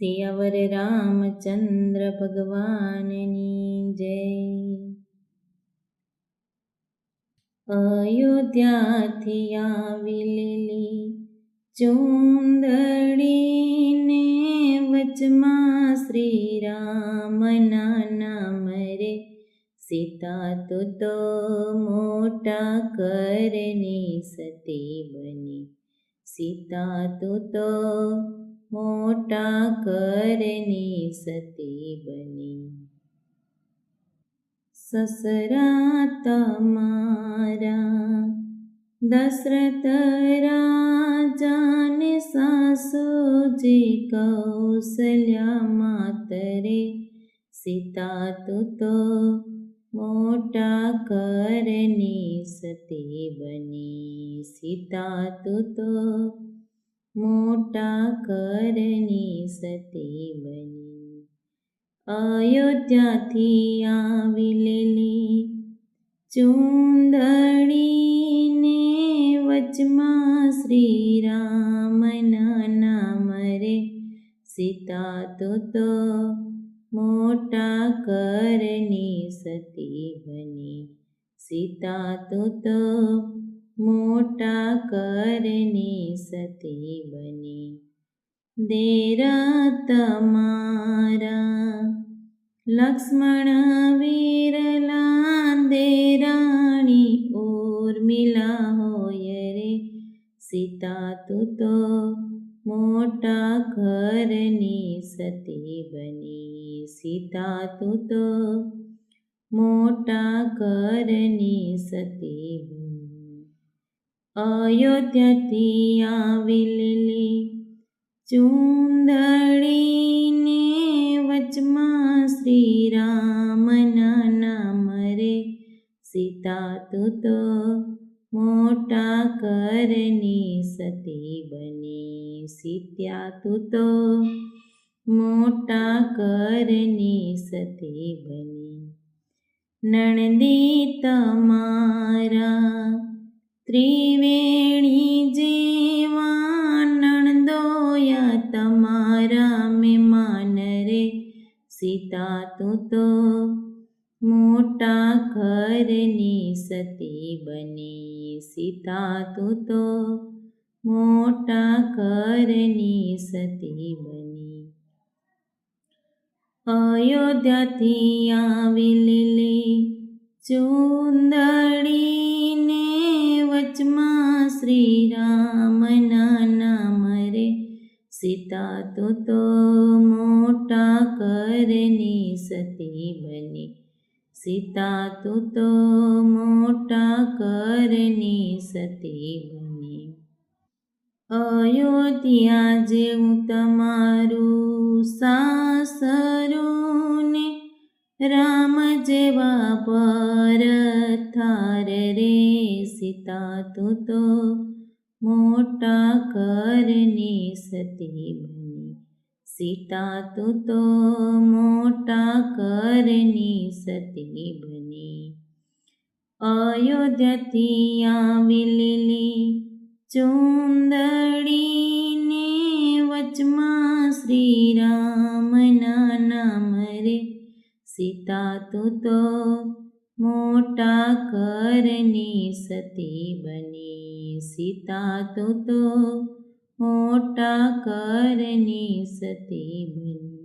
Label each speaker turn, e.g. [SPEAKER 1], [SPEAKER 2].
[SPEAKER 1] સિયાવર રામચંદ્ર ભગવાનની જય। અયોધ્યાથી આવેલી ચૂંદડીને વચમાં શ્રીરામના નામ રે। સીતા તું તો મોટા કરની સતી બની। સીતા તું તો મોટા કરની સતી બની। સસરા તમારા દશરથ રાજાને સાસુજી કૌશલ્યા માતરે। સીતા તું તો મોટા કરની સતી બની। સીતા તું તો મોટા કરની સતી બની। અયોધ્યાથી આવેલી ચૂંદડીને વચમાં શ્રીરામના નામ રે। સીતા તું તો મોટા કરની સતી બની। સીતા તું તો મોટા કરની સતી બની। દેરા તમારા લક્ષ્મણ વીરલા દેરાણી ઉર્મિલા હોય રે। સીતા તું તો મોટા ઘરની સતી બની। સીતા તું તો મોટા ઘરની સતી બની। અયોધ્યાથી આવેલી ચૂંદડીને વચમાં શ્રીરામના નામ રે। સીતા તું તો મોટા કરની સતી બની। સીતા તું તો મોટા કરની સતી બની। નણદી તમારા ત્રિવેણી જેવા નણદોયા તમારા મહેમાન રે। સીતા તું તો મોટા ઘરની સતી બની। સીતા તું તો મોટા ઘરની સતી બની। અયોધ્યાથી આવેલી ચૂંદડીને વચમાં શ્રીરામના નામ રે। સીતા તું તો મોટા કરની સતી બની। સીતા તું તો મોટા કરની સતી બની। અયોધ્યા જેવું તમારું સાસરું ને રામ જેવા પરથાર રે। સીતા તું તો મોટા ઘરની સતી બની। સીતા તું તો મોટા ઘરની સતી બની। અયોધ્યાથી આવેલી ચૂંદડીને વચમાં શ્રીરામના નામ રે। સીતા તું તો મોટા ઘરની સતી બની। સીતા તું તો મોટા ઘરની સતી બની।